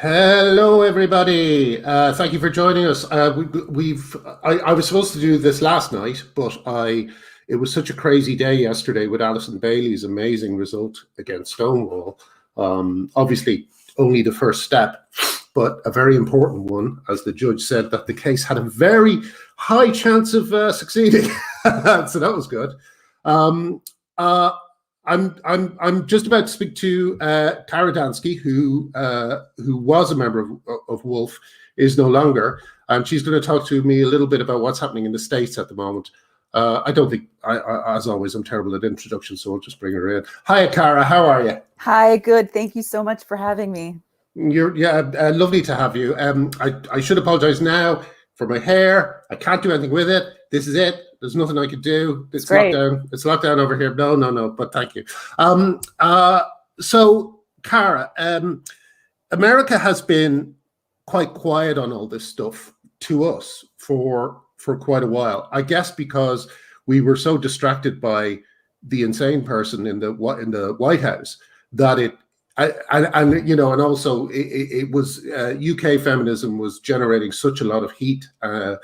Hello, everybody. Thank you for joining us. I was supposed to do this last night, but it was such a crazy day yesterday with Alison Bailey's amazing result against Stonewall. Obviously, only the first step, but a very important one, as the judge said that the case had a very high chance of succeeding. So that was good. I'm just about to speak to Kara Dansky, who was a member of Wolf, is no longer, and she's going to talk to me a little bit about what's happening in the States at the moment. I don't think, as always, I'm terrible at introductions, so I'll just bring her in. Hi, Kara. How are you? Hi, good. Thank you so much for having me. Lovely to have you. I should apologize now for my hair. I can't do anything with it. This is it. There's nothing I could do. It's lockdown. It's lockdown over here. No. But thank you. So, Kara, America has been quite quiet on all this stuff to us for quite a while. I guess because we were so distracted by the insane person in the White House that it was UK feminism was generating such a lot of heat that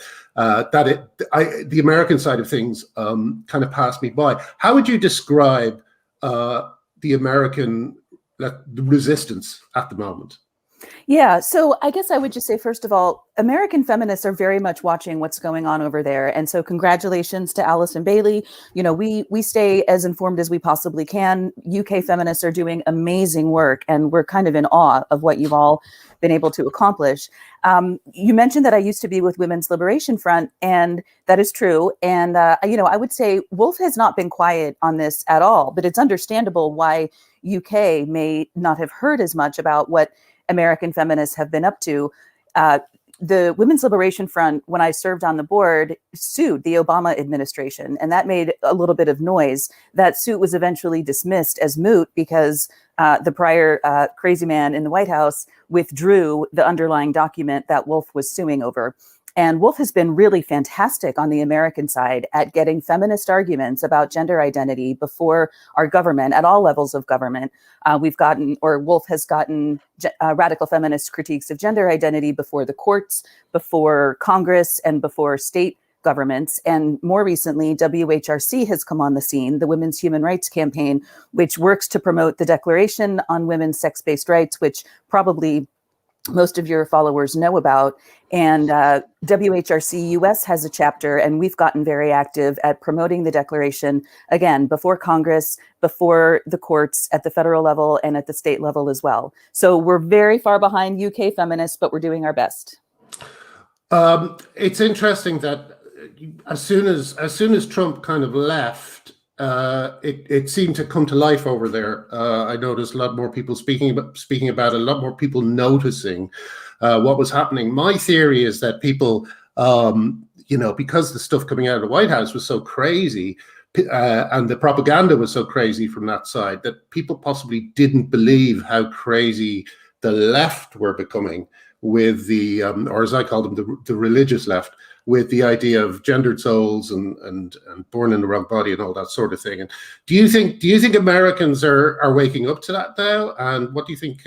the American side of things kind of passed me by. How would you describe the American resistance at the moment? Yeah, so I guess I would just say, first of all, American feminists are very much watching what's going on over there. And so congratulations to Alison Bailey. You know, we stay as informed as we possibly can. UK feminists are doing amazing work, and we're kind of in awe of what you've all been able to accomplish. You mentioned that I used to be with Women's Liberation Front, and that is true. And, I would say Wolf has not been quiet on this at all, but it's understandable why UK may not have heard as much about what American feminists have been up to. The Women's Liberation Front, when I served on the board, sued the Obama administration, and that made a little bit of noise. That suit was eventually dismissed as moot because the prior crazy man in the White House withdrew the underlying document that Wolf was suing over. And Wolf has been really fantastic on the American side at getting feminist arguments about gender identity before our government, at all levels of government. Wolf has gotten radical feminist critiques of gender identity before the courts, before Congress, and before state governments. And more recently, WHRC has come on the scene, the Women's Human Rights Campaign, which works to promote the Declaration on Women's Sex-Based Rights, which probably most of your followers know about. And WHRC US has a chapter, and we've gotten very active at promoting the Declaration, again, before Congress, before the courts, at the federal level, and at the state level as well. So we're very far behind UK feminists, but we're doing our best. It's interesting that as soon as Trump kind of left, it seemed to come to life over there. I noticed a lot more people speaking about it, a lot more people noticing what was happening. My theory is that people, because the stuff coming out of the White House was so crazy, and the propaganda was so crazy from that side, that people possibly didn't believe how crazy the left were becoming with the, or as I call them, the religious left, with the idea of gendered souls and born in the wrong body and all that sort of thing. And do you think Americans are waking up to that now? And what do you think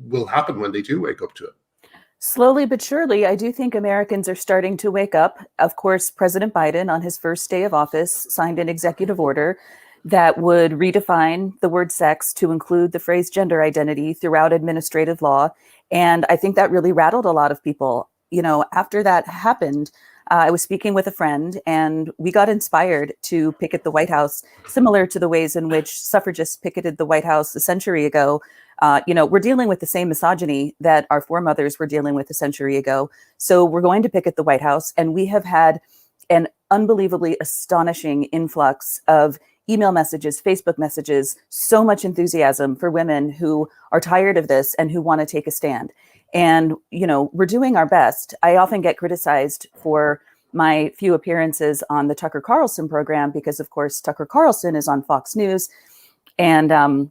will happen when they do wake up to it? Slowly but surely, I do think Americans are starting to wake up. Of course, President Biden, on his first day of office, signed an executive order that would redefine the word sex to include the phrase gender identity throughout administrative law. And I think that really rattled a lot of people. You know, after that happened, I was speaking with a friend, and we got inspired to picket the White House, similar to the ways in which suffragists picketed the White House a century ago. We're dealing with the same misogyny that our foremothers were dealing with a century ago. So we're going to picket the White House, and we have had an unbelievably astonishing influx of email messages, Facebook messages, so much enthusiasm for women who are tired of this and who want to take a stand. And, we're doing our best. I often get criticized for my few appearances on the Tucker Carlson program because, of course, Tucker Carlson is on Fox News and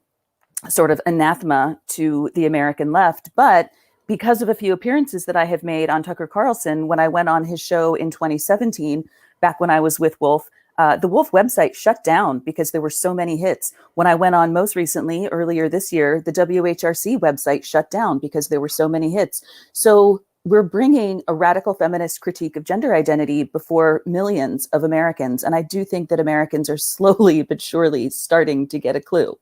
sort of anathema to the American left. But because of a few appearances that I have made on Tucker Carlson, when I went on his show in 2017, back when I was with Wolf, The Wolf website shut down because there were so many hits. When I went on most recently, earlier this year, the WHRC website shut down because there were so many hits. So we're bringing a radical feminist critique of gender identity before millions of Americans. And I do think that Americans are slowly but surely starting to get a clue.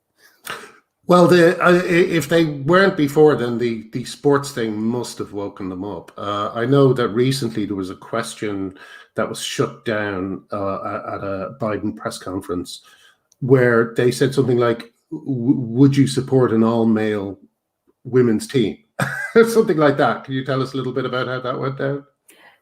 Well, if they weren't before, then the sports thing must have woken them up. I know that recently there was a question that was shut down at a Biden press conference where they said something like, would you support an all-male women's team? Something like that. Can you tell us a little bit about how that went down?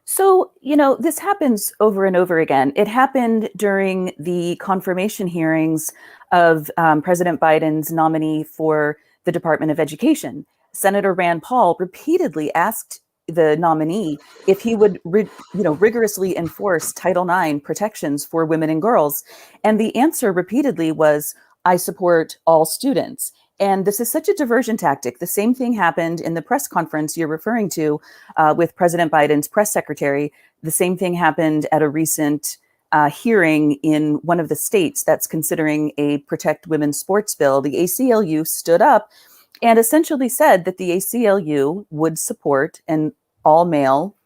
So, this happens over and over again. It happened during the confirmation hearings of President Biden's nominee for the Department of Education. Senator Rand Paul repeatedly asked the nominee if he would, rigorously enforce Title IX protections for women and girls. And the answer repeatedly was, I support all students. And this is such a diversion tactic. The same thing happened in the press conference you're referring to with President Biden's press secretary. The same thing happened at a recent hearing in one of the states that's considering a Protect Women's Sports bill. The ACLU stood up and essentially said that the ACLU would support an all-male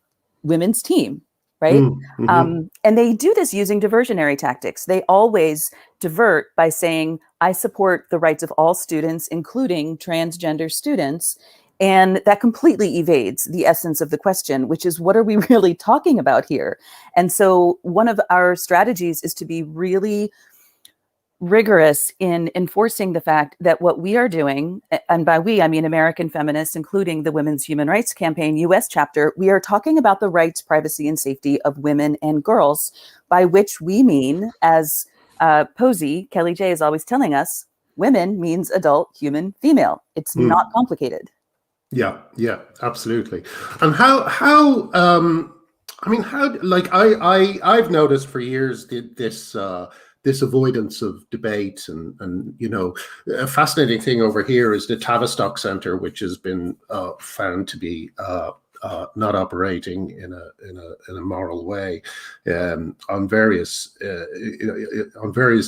women's team, right? Mm-hmm. And they do this using diversionary tactics. They always divert by saying, I support the rights of all students, including transgender students. And that completely evades the essence of the question, which is, what are we really talking about here? And so one of our strategies is to be really rigorous in enforcing the fact that what we are doing, and by we, I mean American feminists, including the Women's Human Rights Campaign US chapter, we are talking about the rights, privacy, and safety of women and girls, by which we mean, as Posey, Kelly J is always telling us, women means adult, human, female. It's not complicated. Yeah, absolutely. And I've noticed for years this avoidance of debate and a fascinating thing over here is the Tavistock Centre, which has been found to be not operating in a moral way on various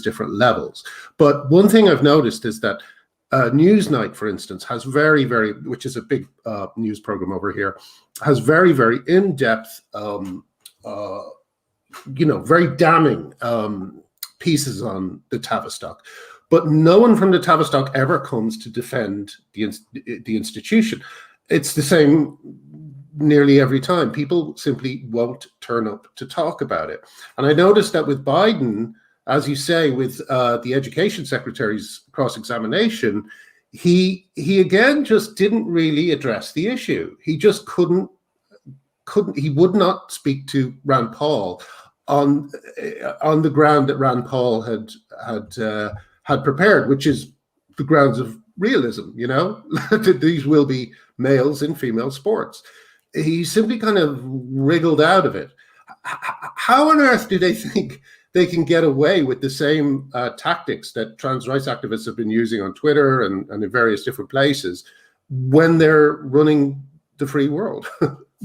different levels. But one thing I've noticed is that Newsnight, for instance, has which is a big news program over here, has very in-depth, very damning pieces on the Tavistock. But no one from the Tavistock ever comes to defend the institution. It's the same nearly every time. People simply won't turn up to talk about it. And I noticed that with Biden, as you say, with the education secretary's cross-examination, he again just didn't really address the issue. He just couldn't. He would not speak to Rand Paul on the ground that Rand Paul had prepared, which is the grounds of realism. That these will be males in female sports. He simply kind of wriggled out of it. How on earth do they think they can get away with the same tactics that trans rights activists have been using on Twitter and in various different places when they're running the free world?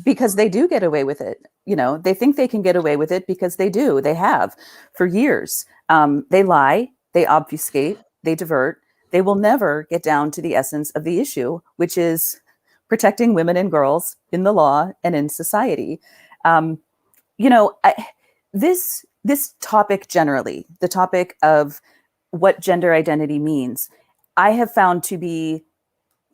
Because they do get away with it. They think they can get away with it because they do. They have for years. They lie, they obfuscate, they divert. They will never get down to the essence of the issue, which is protecting women and girls in the law and in society. This topic generally, the topic of what gender identity means, I have found to be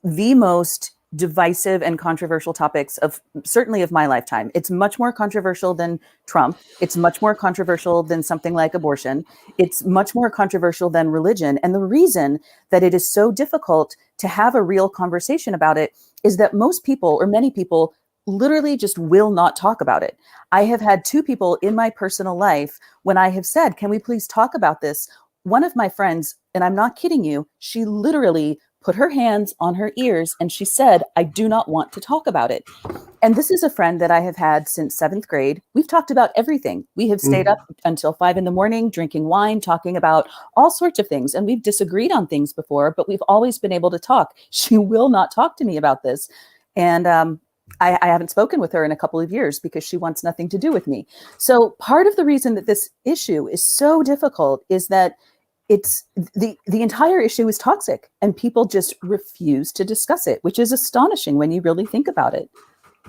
the most divisive and controversial topics of certainly of my lifetime. It's much more controversial than Trump. It's much more controversial than something like abortion. It's much more controversial than religion. And the reason that it is so difficult to have a real conversation about it is that most people, or many people, literally just will not talk about it. I have had two people in my personal life when I have said, can we please talk about this? One of my friends, and I'm not kidding you, she literally put her hands on her ears and she said, I do not want to talk about it. And this is a friend that I have had since 7th grade. We've talked about everything. We have stayed up until 5 a.m, drinking wine, talking about all sorts of things. And we've disagreed on things before, but we've always been able to talk. She will not talk to me about this. And I haven't spoken with her in a couple of years because she wants nothing to do with me. So part of the reason that this issue is so difficult is that it's the entire issue is toxic and people just refuse to discuss it, which is astonishing when you really think about it.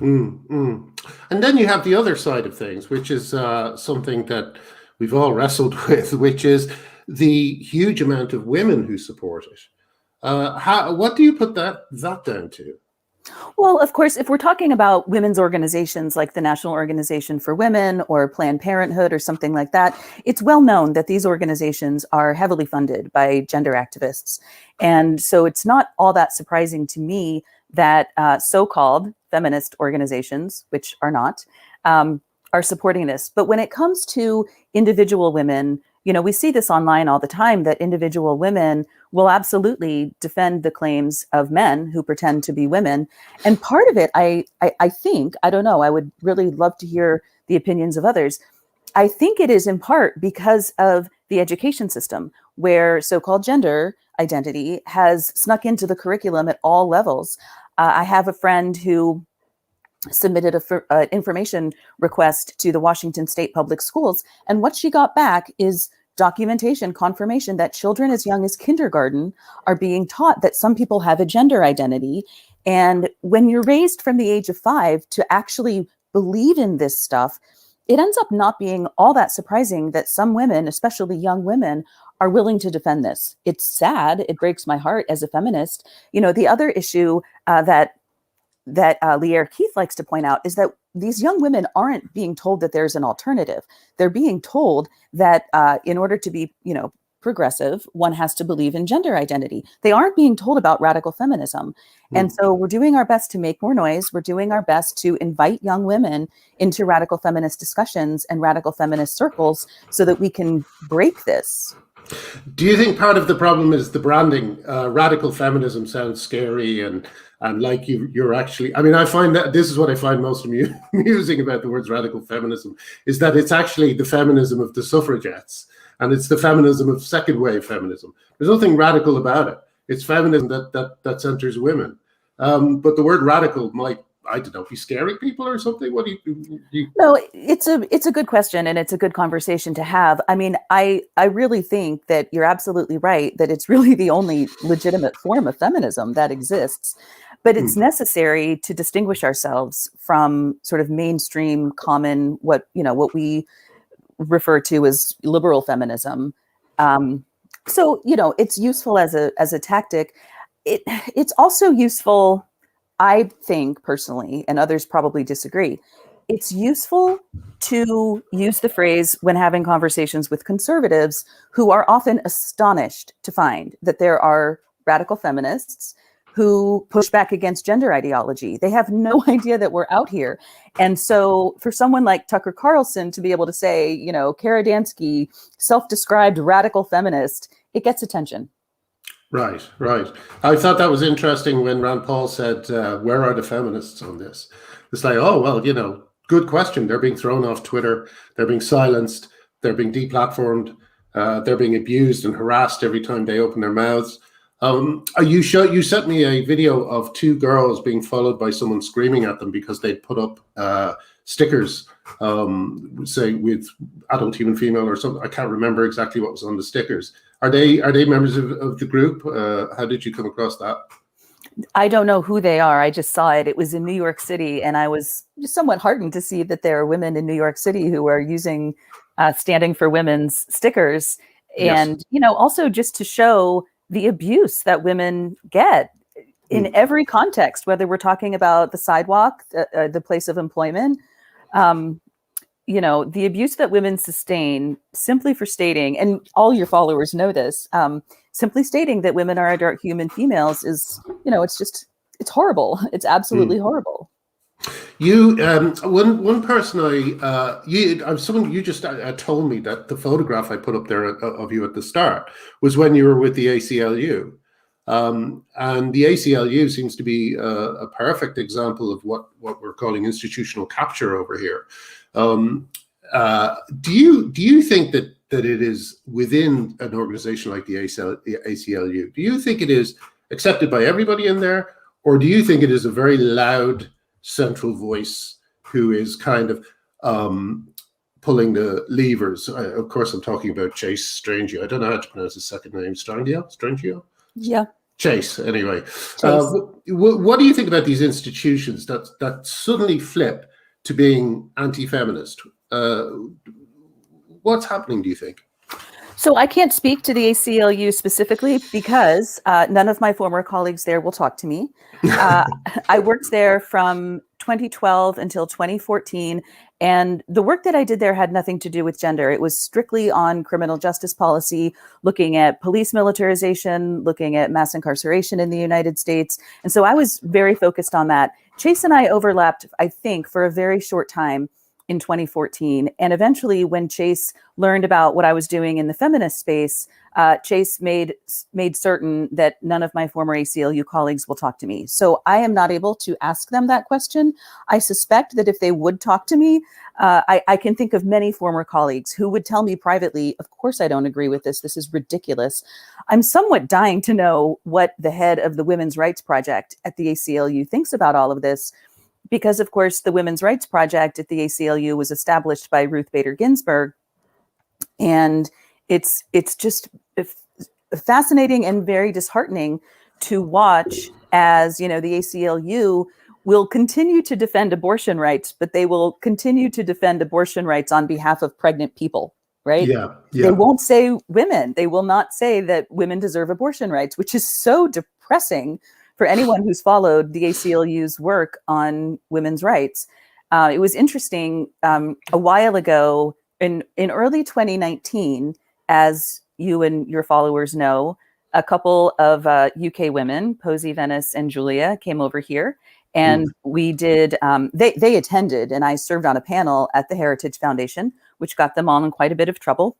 And then you have the other side of things, which is something that we've all wrestled with, which is the huge amount of women who support it. What do you put that down to? Well, of course, if we're talking about women's organizations like the National Organization for Women or Planned Parenthood or something like that, it's well known that these organizations are heavily funded by gender activists. And so it's not all that surprising to me that so-called feminist organizations, which are not, are supporting this. But when it comes to individual women, you know, we see this online all the time that individual women will absolutely defend the claims of men who pretend to be women. And part of it, I think, I don't know, I would really love to hear the opinions of others. I think it is in part because of the education system where so-called gender identity has snuck into the curriculum at all levels. I have a friend who submitted an information request to the Washington State Public Schools. And what she got back is documentation, confirmation that children as young as kindergarten are being taught that some people have a gender identity. And when you're raised from the age of 5 to actually believe in this stuff, it ends up not being all that surprising that some women, especially young women, are willing to defend this. It's sad. It breaks my heart as a feminist. You know, the other issue that Lierre Keith likes to point out is that these young women aren't being told that there's an alternative. They're being told that in order to be, you know, progressive, one has to believe in gender identity. They aren't being told about radical feminism. And so we're doing our best to make more noise. We're doing our best to invite young women into radical feminist discussions and radical feminist circles so that we can break this. Do you think part of the problem is the branding? Radical feminism sounds scary and like you're actually, I mean, I find that this is what I find most amusing about the words radical feminism is that it's actually the feminism of the suffragettes and it's the feminism of second wave feminism. There's nothing radical about it. It's feminism that centers women. But the word radical might, I don't know, be scaring people or something. What do you? No, it's a good question and it's a good conversation to have. I mean, I really think that you're absolutely right that it's really the only legitimate form of feminism that exists, but it's necessary to distinguish ourselves from sort of mainstream common what we refer to as liberal feminism. So, you know, it's useful as a tactic. It's also useful, I think personally, and others probably disagree, it's useful to use the phrase when having conversations with conservatives who are often astonished to find that there are radical feminists who push back against gender ideology. They have no idea that we're out here. And so for someone like Tucker Carlson to be able to say, you know, Kara Dansky, self-described radical feminist, it gets attention. Right. I thought that was interesting when Rand Paul said, where are the feminists on this? It's like, oh, well, you know, good question. They're being thrown off Twitter. They're being silenced. They're being deplatformed. They're being abused and harassed every time they open their mouths. You sent me a video of 2 girls being followed by someone screaming at them because they'd put up stickers, say with adult human female or something. I can't remember exactly what was on the stickers. Are they members of the group? How did you come across that? I don't know who they are. I just saw it. It was in New York City, and I was somewhat heartened to see that there are women in New York City who are using Standing for Women's stickers. And, yes, you know, also just to show the abuse that women get in every context, whether we're talking about the sidewalk, the place of employment, you know, the abuse that women sustain simply for stating, and all your followers know this, simply stating that women are adult human females is, you know, it's horrible. It's absolutely horrible. You, one person someone you just told me that the photograph I put up there of you at the start was when you were with the ACLU. And the ACLU seems to be a perfect example of what we're calling institutional capture over here. Do you think that it is within an organization like the ACLU? Do you think it is accepted by everybody in there, or do you think it is a very loud central voice who is kind of pulling the levers. Of course, I'm talking about Chase Strangio. I don't know how to pronounce his second name. Strangio? Yeah. Chase, anyway. Chase. What do you think about these institutions that suddenly flip to being anti-feminist? What's happening, do you think? So I can't speak to the ACLU specifically because none of my former colleagues there will talk to me. I worked there from 2012 until 2014, and the work that I did there had nothing to do with gender. It was strictly on criminal justice policy, looking at police militarization, looking at mass incarceration in the United States. And so I was very focused on that. Chase and I overlapped, I think, for a very short time in 2014. And eventually, when Chase learned about what I was doing in the feminist space, Chase made certain that none of my former ACLU colleagues will talk to me. So I am not able to ask them that question. I suspect that if they would talk to me, I can think of many former colleagues who would tell me privately, of course I don't agree with this. This is ridiculous. I'm somewhat dying to know what the head of the Women's Rights Project at the ACLU thinks about all of this. Because, of course, the Women's Rights Project at the ACLU was established by Ruth Bader Ginsburg. And it's just fascinating and very disheartening to watch as, the ACLU will continue to defend abortion rights, but they will continue to defend abortion rights on behalf of pregnant people, right? Yeah. They won't say women. They will not say that women deserve abortion rights, which is so depressing for anyone who's followed the ACLU's work on women's rights. It was interesting a while ago in early 2019, as you and your followers know, a couple of UK women, Posey Venice and Julia, came over here. And we did, they attended, and I served on a panel at the Heritage Foundation, which got them all in quite a bit of trouble.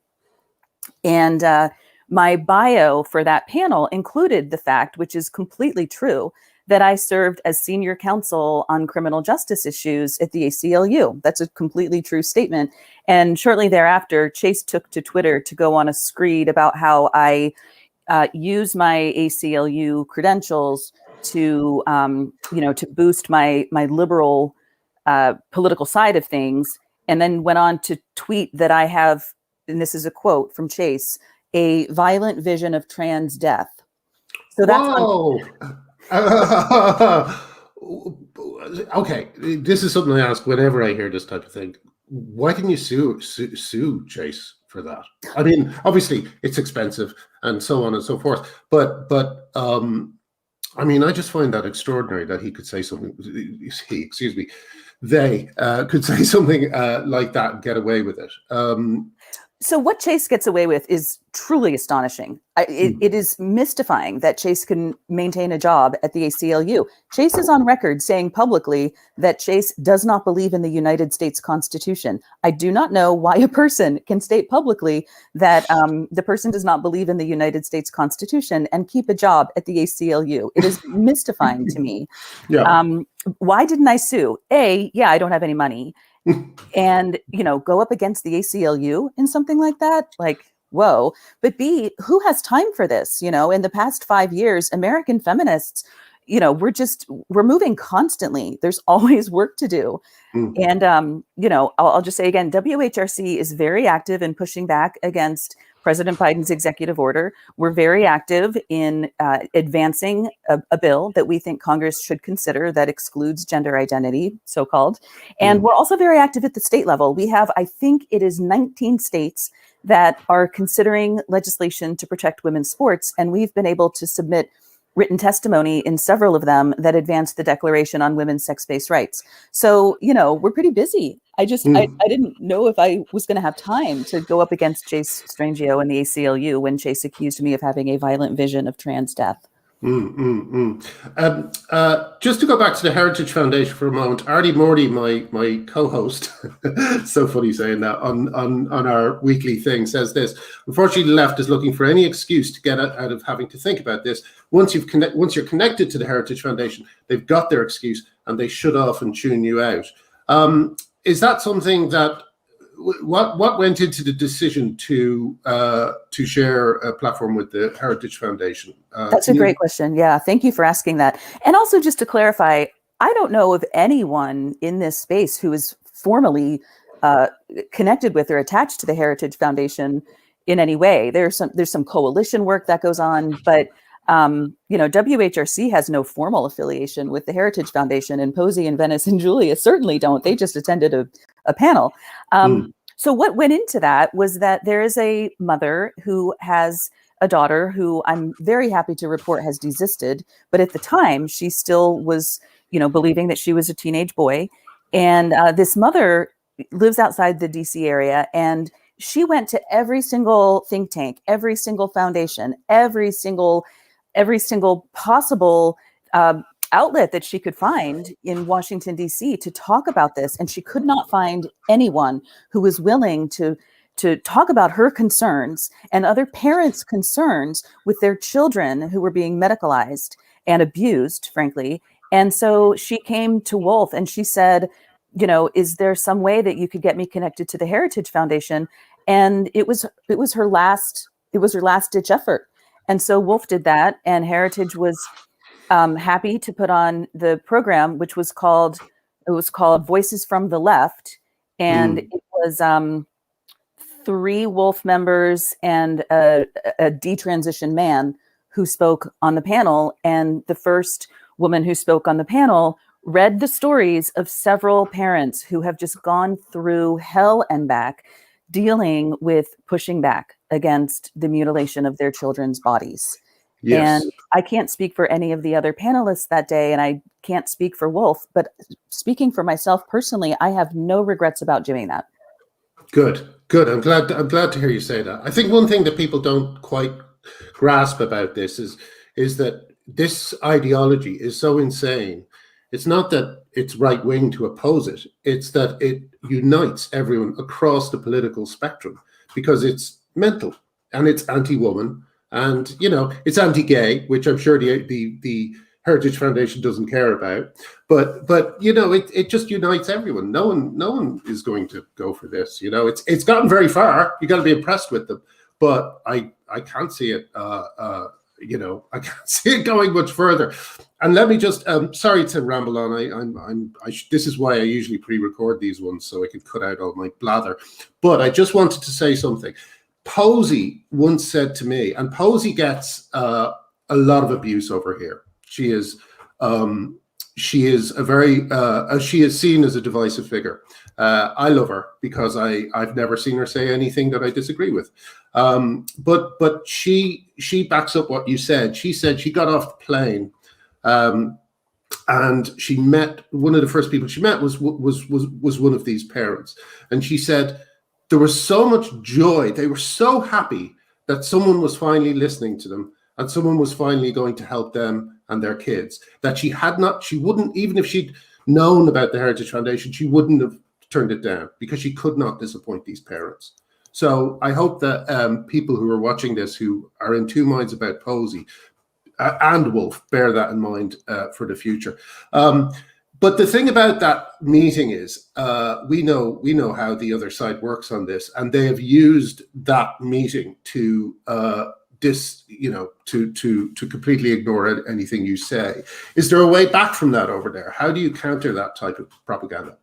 And my bio for that panel included the fact, which is completely true, that I served as senior counsel on criminal justice issues at the ACLU. That's a completely true statement. And shortly thereafter, Chase took to Twitter to go on a screed about how I use my ACLU credentials to, to boost my liberal political side of things, and then went on to tweet that I have, and this is a quote from Chase, a violent vision of trans death. So that's okay. This is something I ask whenever I hear this type of thing. Why didn't you sue Chase for that? I mean, obviously it's expensive and so on and so forth, but I mean, I just find that extraordinary that he could say something. They could say something like that and get away with it. So what Chase gets away with is truly astonishing. It is mystifying that Chase can maintain a job at the ACLU. Chase is on record saying publicly that Chase does not believe in the United States Constitution. I do not know why a person can state publicly that the person does not believe in the United States Constitution and keep a job at the ACLU. It is mystifying to me. Yeah. Why didn't I sue? I don't have any money. And, go up against the ACLU in something like that, like, whoa. But B, who has time for this? In the past 5 years, American feminists, we're moving constantly. There's always work to do. And, I'll just say again, WHRC is very active in pushing back against President Biden's executive order. We're very active in advancing a bill that we think Congress should consider that excludes gender identity, so-called. And we're also very active at the state level. We have, I think it is 19 states that are considering legislation to protect women's sports. And we've been able to submit written testimony in several of them that advance the Declaration on Women's Sex-Based Rights. So, we're pretty busy. I didn't know if I was going to have time to go up against Chase Strangio and the ACLU when Chase accused me of having a violent vision of trans death. Just to go back to the Heritage Foundation for a moment, Artie Morty, my co-host, so funny saying that, on our weekly thing, says this: unfortunately, the left is looking for any excuse to get out of having to think about this. Once you're connected to the Heritage Foundation, they've got their excuse and they shut off and tune you out. Is that something that what went into the decision to share a platform with the Heritage Foundation? That's a great question. Yeah, thank you for asking that. And also, just to clarify, I don't know of anyone in this space who is formally connected with or attached to the Heritage Foundation in any way. There's some coalition work that goes on, but WHRC has no formal affiliation with the Heritage Foundation, and Posey and Venice and Julia certainly don't. They just attended a panel. So what went into that was that there is a mother who has a daughter who I'm very happy to report has desisted, but at the time she still was, believing that she was a teenage boy. And this mother lives outside the DC area, and she went to every single think tank, every single foundation, every single possible outlet that she could find in Washington, D.C. to talk about this. And she could not find anyone who was willing to talk about her concerns and other parents' concerns with their children who were being medicalized and abused, frankly. And so she came to Wolf and she said, is there some way that you could get me connected to the Heritage Foundation? And it was her last ditch effort. And so Wolf did that, and Heritage was happy to put on the program, which was called Voices from the Left, and it was 3 Wolf members and a detransition man who spoke on the panel. And the first woman who spoke on the panel read the stories of several parents who have just gone through hell and back, dealing with pushing back against the mutilation of their children's bodies. Yes. And I can't speak for any of the other panelists that day, and I can't speak for Wolf, but speaking for myself personally, I have no regrets about doing that. Good. I'm glad to hear you say that. I think one thing that people don't quite grasp about this is that this ideology is so insane. It's not that it's right wing to oppose it. It's that it unites everyone across the political spectrum because it's mental and it's anti-woman and, it's anti-gay, which I'm sure the Heritage Foundation doesn't care about. But it just unites everyone. No one is going to go for this. It's gotten very far. You got to be impressed with them. But I can't see it. I can't see it going much further. And let me just, sorry to ramble on. This is why I usually pre-record these ones so I can cut out all my blather. But I just wanted to say something. Posey once said to me, and Posey gets a lot of abuse over here. She is she is seen as a divisive figure. I love her because I've never seen her say anything that I disagree with. But she backs up what you said. She said she got off the plane, and she met one of the first people she met was one of these parents, and she said there was so much joy. They were so happy that someone was finally listening to them and someone was finally going to help them and their kids, that she wouldn't, even if she'd known about the Heritage Foundation, she wouldn't have turned it down because she could not disappoint these parents. So I hope that people who are watching this, who are in two minds about Posey and Wolf, bear that in mind for the future. But the thing about that meeting is, we know how the other side works on this, and they have used that meeting to to completely ignore anything you say. Is there a way back from that over there? How do you counter that type of propaganda?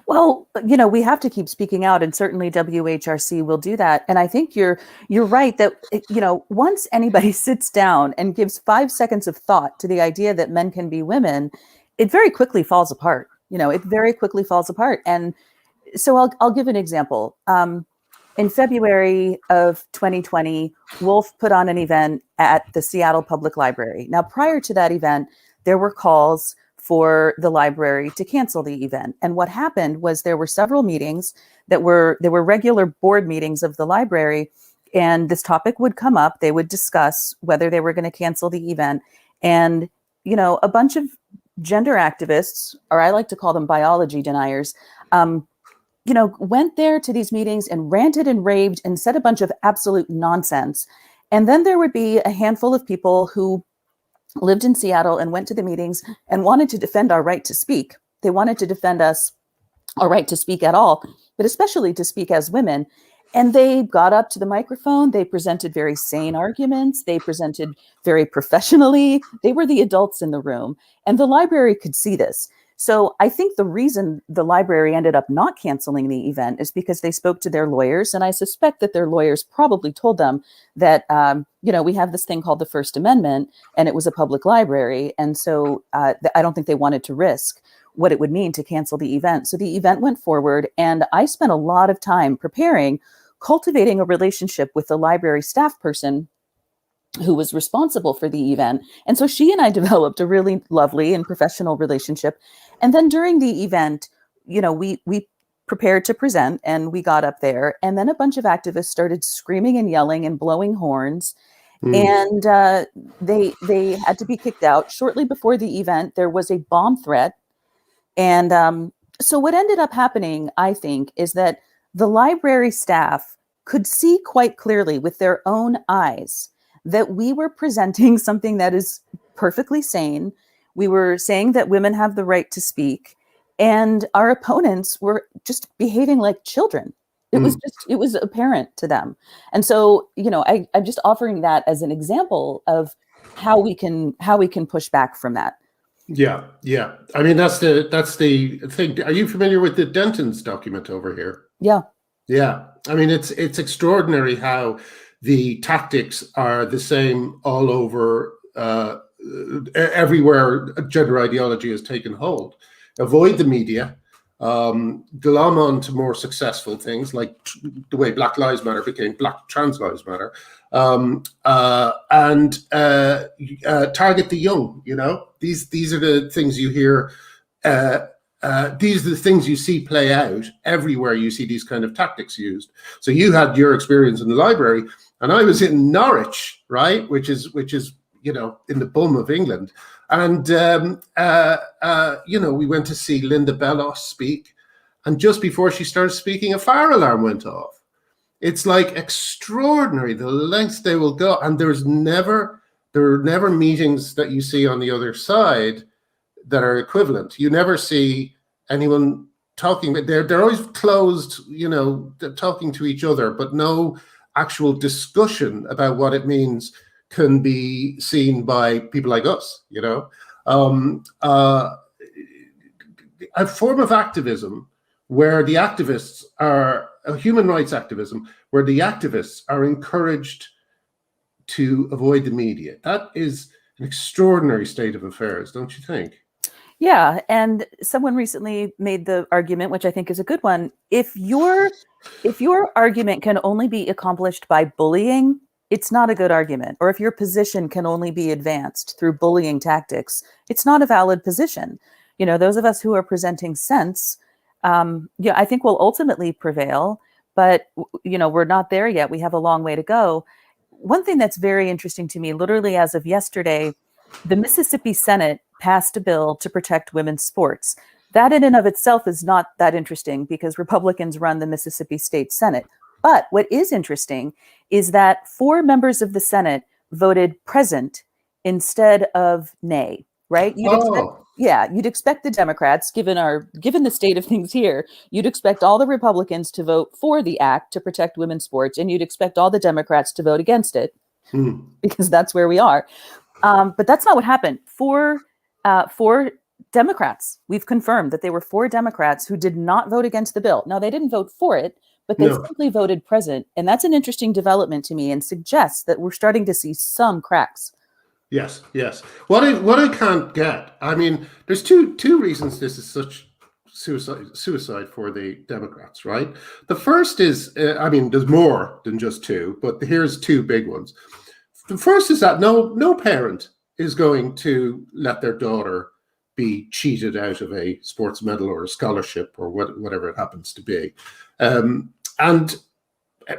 Well, we have to keep speaking out, and certainly WHRC will do that. And I think you're right that, once anybody sits down and gives 5 seconds of thought to the idea that men can be women, it very quickly falls apart. It very quickly falls apart. And so I'll give an example. In February of 2020, Wolf put on an event at the Seattle Public Library. Now, prior to that event, there were calls for the library to cancel the event. And what happened was there were several meetings there were regular board meetings of the library, and this topic would come up. They would discuss whether they were going to cancel the event. And, a bunch of gender activists, or I like to call them biology deniers, went there to these meetings and ranted and raved and said a bunch of absolute nonsense. And then there would be a handful of people who lived in Seattle and went to the meetings and wanted to defend our right to speak. They wanted to defend our right to speak at all, but especially to speak as women. And they got up to the microphone. They presented very sane arguments. They presented very professionally. They were the adults in the room. And the library could see this. So I think the reason the library ended up not canceling the event is because they spoke to their lawyers. And I suspect that their lawyers probably told them that, we have this thing called the First Amendment, and it was a public library. And so I don't think they wanted to risk what it would mean to cancel the event. So the event went forward, and I spent a lot of time preparing, cultivating a relationship with the library staff person who was responsible for the event. And so she and I developed a really lovely and professional relationship. And then during the event, we prepared to present, and we got up there, and then a bunch of activists started screaming and yelling and blowing horns. And they had to be kicked out. Shortly before the event, there was a bomb threat. And so what ended up happening, I think, is that the library staff could see quite clearly with their own eyes that we were presenting something that is perfectly sane. We were saying that women have the right to speak, and our opponents were just behaving like children. It was apparent to them. And so, I'm just offering that as an example of how we can push back from that. Yeah. I mean, that's the thing. Are you familiar with the Denton's document over here? Yeah. I mean, it's extraordinary how the tactics are the same all over, everywhere gender ideology has taken hold. Avoid the media, glom on to more successful things like the way Black Lives Matter became Black Trans Lives Matter, and target the young. These are the things you hear. These are the things you see play out everywhere. You see these kind of tactics used. So you had your experience in the library, and I was in Norwich, right, which is in the bum of England. And, we went to see Linda Bellos speak. And just before she started speaking, a fire alarm went off. It's like extraordinary, the lengths they will go. And there are never meetings that you see on the other side that are equivalent. You never see anyone talking, but they're always closed, they're talking to each other, but no actual discussion about what it means can be seen by people like us, a form of activism where the activists are a human rights activism, where the activists are encouraged to avoid the media. That is an extraordinary state of affairs, don't you think? Yeah. And someone recently made the argument, which I think is a good one. If your argument can only be accomplished by bullying, it's not a good argument. Or if your position can only be advanced through bullying tactics, it's not a valid position. Those of us who are presenting sense, I think will ultimately prevail, but, we're not there yet. We have a long way to go. One thing that's very interesting to me, literally as of yesterday, the Mississippi Senate passed a bill to protect women's sports. That in and of itself is not that interesting because Republicans run the Mississippi State Senate. But what is interesting is that 4 members of the Senate voted present instead of nay, right? You'd expect the Democrats, given the state of things here, you'd expect all the Republicans to vote for the act to protect women's sports, and you'd expect all the Democrats to vote against it because that's where we are. But that's not what happened. 4 Democrats, we've confirmed that they were 4 Democrats who did not vote against the bill. Now, they didn't vote for it, but they simply voted present. And that's an interesting development to me and suggests that we're starting to see some cracks. Yes. What I can't get, I mean, there's two reasons this is such suicide for the Democrats, right? The first is, there's more than just 2, but here's 2 big ones. The first is that no parent is going to let their daughter be cheated out of a sports medal or a scholarship or whatever it happens to be. And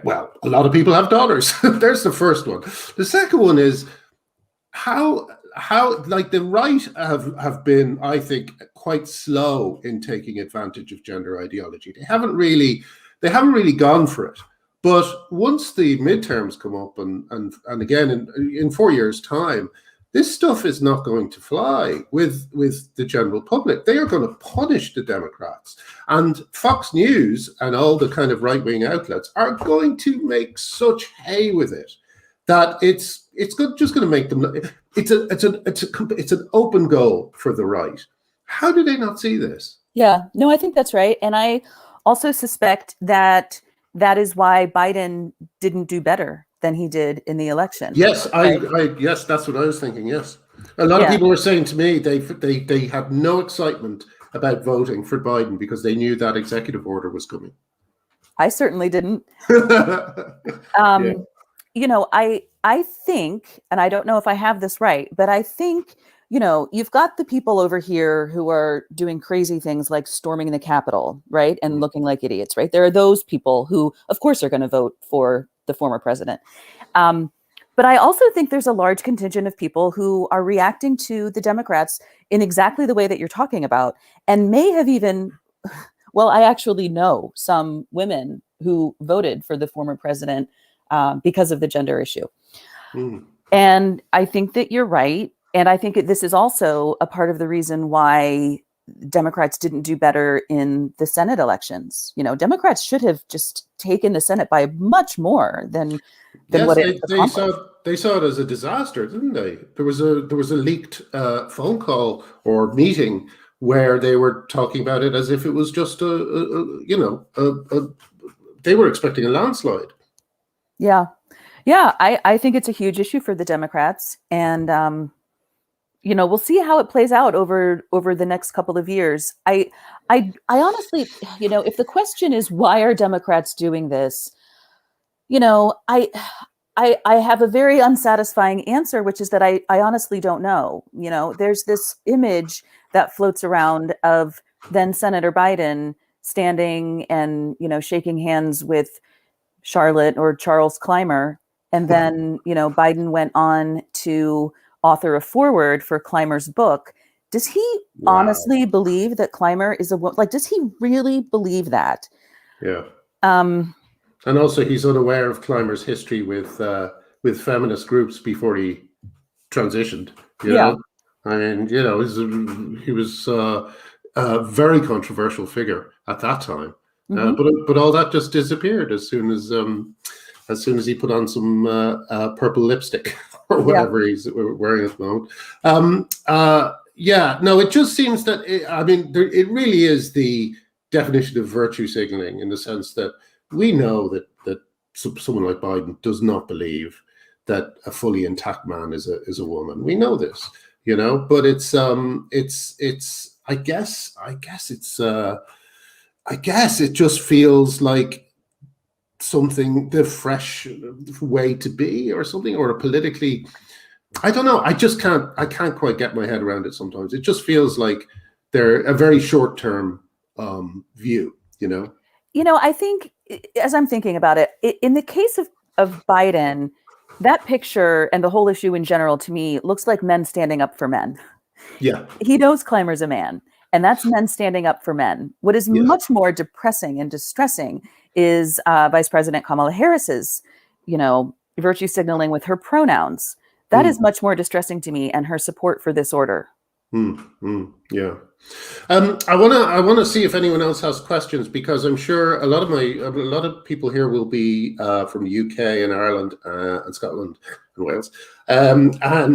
well, a lot of people have daughters. There's the first one. The second one is how like the right have been, I think, quite slow in taking advantage of gender ideology. They haven't really gone for it. But once the midterms come up and again in 4 years' time, this stuff is not going to fly with the general public. They are going to punish the Democrats. And Fox News and all the kind of right-wing outlets are going to make such hay with it that it's just going to make them. It's an open goal for the right. How do they not see this? Yeah, no, I think that's right. And I also suspect that that is why Biden didn't do better than he did in the election. Yes, right? yes, that's what I was thinking. Yes, a lot of people were saying to me they had no excitement about voting for Biden because they knew that executive order was coming. I certainly didn't. You know, I think, and I don't know if I have this right, but I think, you know, you've got the people over here who are doing crazy things like storming the Capitol, right? And looking like idiots, right? There are those people who, of course, are going to vote for the former president. But I also think there's a large contingent of people who are reacting to the Democrats in exactly the way that you're talking about, and may have even, well, I actually know some women who voted for the former president because of the gender issue. And I think that you're right. And I think this is also a part of the reason why Democrats didn't do better in the Senate elections. You know, Democrats should have just taken the Senate by much more than what it accomplished. They saw it as a disaster, didn't they? There was a leaked phone call or meeting where they were talking about it as if it was just they were expecting a landslide. Yeah. I think it's a huge issue for the Democrats, and you know, we'll see how it plays out over the next couple of years. I honestly, you know, if the question is why are Democrats doing this, you know, I have a very unsatisfying answer, which is that I honestly don't know. You know, there's this image that floats around of then Senator Biden standing and, you know, shaking hands with Charlotte or Charles Clymer. And then, you know, Biden went on to author a foreword for Clymer's book. Does he honestly believe that Clymer is a woman? Like, does he really believe that? Yeah. And also, he's unaware of Clymer's history with feminist groups before he transitioned. You know, I mean, you know, he was a very controversial figure at that time. But all that just disappeared as soon as he put on some purple lipstick or whatever he's wearing at the moment. No, it just seems that it really is the definition of virtue signaling, in the sense that we know that someone like Biden does not believe that a fully intact man is a woman. We know this, you know, but it's I guess it just feels like something, the fresh way to be, or something, or a politically, I don't know. I can't quite get my head around it sometimes. It just feels like they're a very short-term view, you know? You know, I think, as I'm thinking about it, in the case of Biden, that picture and the whole issue in general, to me, looks like men standing up for men. Yeah. He knows Clymer's a man, and that's men standing up for men. What is much more depressing and distressing is Vice President Kamala Harris's, you know, virtue signaling with her pronouns. That is much more distressing to me, and her support for this order. Yeah. I want to see if anyone else has questions, because I'm sure a lot of people here will be from the UK and Ireland and Scotland and Wales, and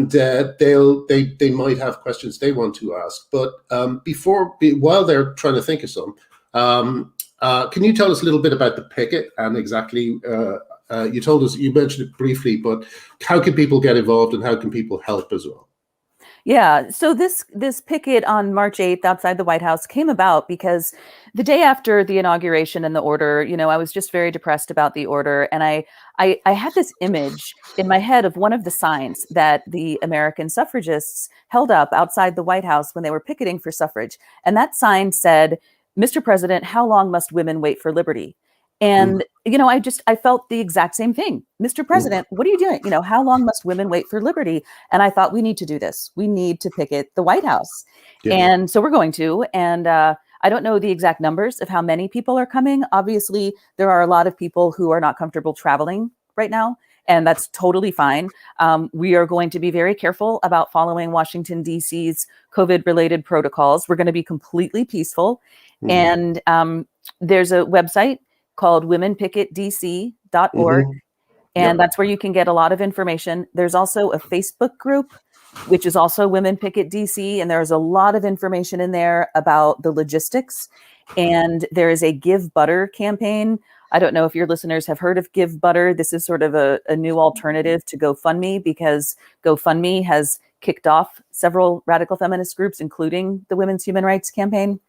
they might have questions they want to ask. But while they're trying to think of some, can you tell us a little bit about the picket and exactly? You mentioned it briefly, but how can people get involved and how can people help as well? Yeah, so this picket on March 8th outside the White House came about because the day after the inauguration and the order, you know, I was just very depressed about the order. And I had this image in my head of one of the signs that the American suffragists held up outside the White House when they were picketing for suffrage. And that sign said, "Mr. President, how long must women wait for liberty?" And, you know, I felt the exact same thing. "Mr. President, what are you doing? You know, how long must women wait for liberty?" And I thought, we need to do this. We need to picket the White House. Yeah. And so we're going to. And I don't know the exact numbers of how many people are coming. Obviously, there are a lot of people who are not comfortable traveling right now. and that's totally fine. We are going to be very careful about following Washington, D.C.'s COVID-related protocols. We're going to be completely peaceful. And there's a website called womenpicketdc.org. And that's where you can get a lot of information. There's also a Facebook group, which is also Women Picket DC. And there's a lot of information in there about the logistics. And there is a Give Butter campaign. I don't know if your listeners have heard of Give Butter. This is sort of a new alternative to GoFundMe, because GoFundMe has kicked off several radical feminist groups, including the Women's Human Rights Campaign.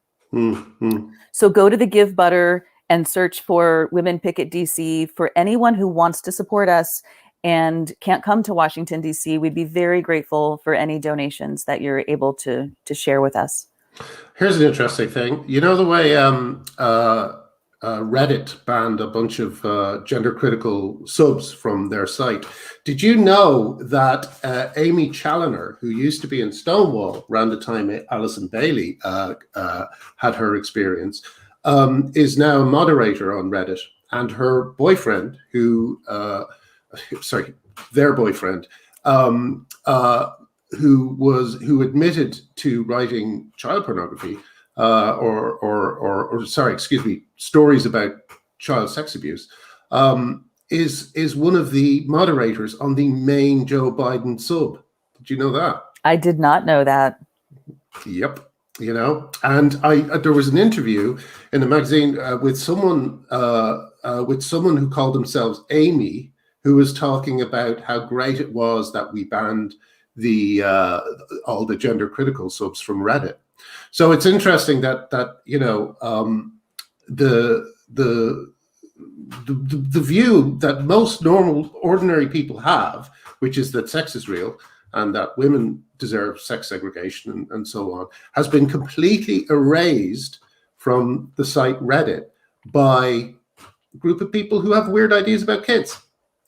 So go to the Give Butter and search for Women Picket DC. For anyone who wants to support us and can't come to Washington, D.C., we'd be very grateful for any donations that you're able to share with us. Here's an interesting thing. You know the way Reddit banned a bunch of gender-critical subs from their site? Did you know that Amy Challoner, who used to be in Stonewall around the time Alison Bailey had her experience, is now a moderator on Reddit, and her boyfriend, their boyfriend, who admitted to writing child pornography, stories about child sex abuse, is one of the moderators on the main Joe Biden sub. Did you know that? I did not know that. Yep. You know, and there was an interview in a magazine with someone who called themselves Amy, who was talking about how great it was that we banned all the gender critical subs from Reddit. So it's interesting that the view that most normal, ordinary people have, which is that sex is real and that women deserve sex segregation and so on, has been completely erased from the site Reddit by a group of people who have weird ideas about kids.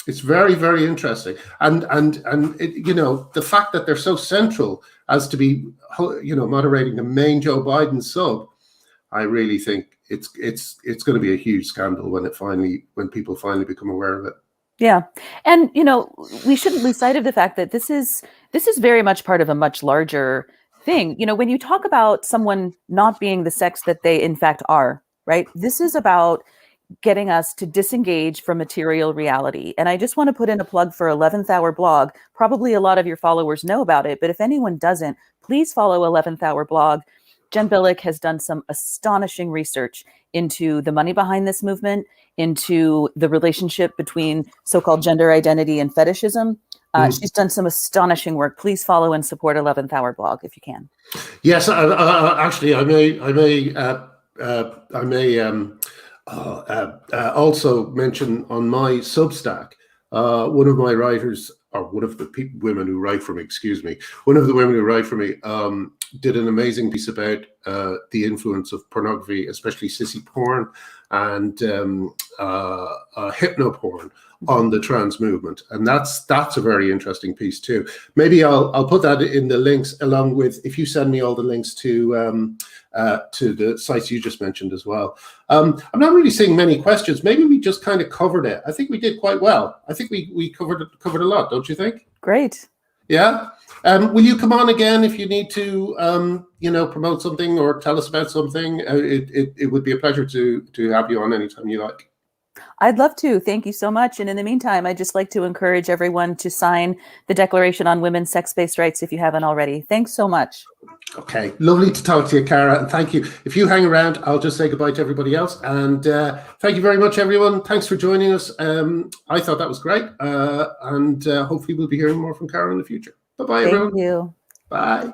It's very, very interesting. And the fact that they're so central as to be, moderating the main Joe Biden sub, I really think it's going to be a huge scandal when people finally become aware of it. Yeah. And, we shouldn't lose sight of the fact that this is very much part of a much larger thing. When you talk about someone not being the sex that they in fact are, right? This is about getting us to disengage from material reality. And I just want to put in a plug for 11th Hour blog. Probably a lot of your followers know about it, but if anyone doesn't, please follow 11th Hour blog. Jen Billick has done some astonishing research into the money behind this movement, into the relationship between so-called gender identity and fetishism. She's done some astonishing work. Please follow and support 11th Hour blog if you can. Yes, actually, I may also mention on my Substack, one of my writers, or one of the women who write for me, one of the women who write for me, did an amazing piece about the influence of pornography, especially sissy porn and hypno porn on the trans movement, and that's a very interesting piece too. Maybe I'll put that in the links, along with, if you send me all the links to the sites you just mentioned as well. I'm not really seeing many questions. Maybe we just kind of covered it. I think we did quite well. I think we covered a lot, don't you think? Great. Yeah. Will you come on again if you need to, promote something or tell us about something? It would be a pleasure to have you on anytime you like. I'd love to. Thank you so much. And in the meantime, I'd just like to encourage everyone to sign the Declaration on Women's Sex-Based Rights if you haven't already. Thanks so much. Okay. Lovely to talk to you, Kara. And thank you. If you hang around, I'll just say goodbye to everybody else. And thank you very much, everyone. Thanks for joining us. I thought that was great. And hopefully we'll be hearing more from Kara in the future. Bye-bye, everyone. Thank you. Bye.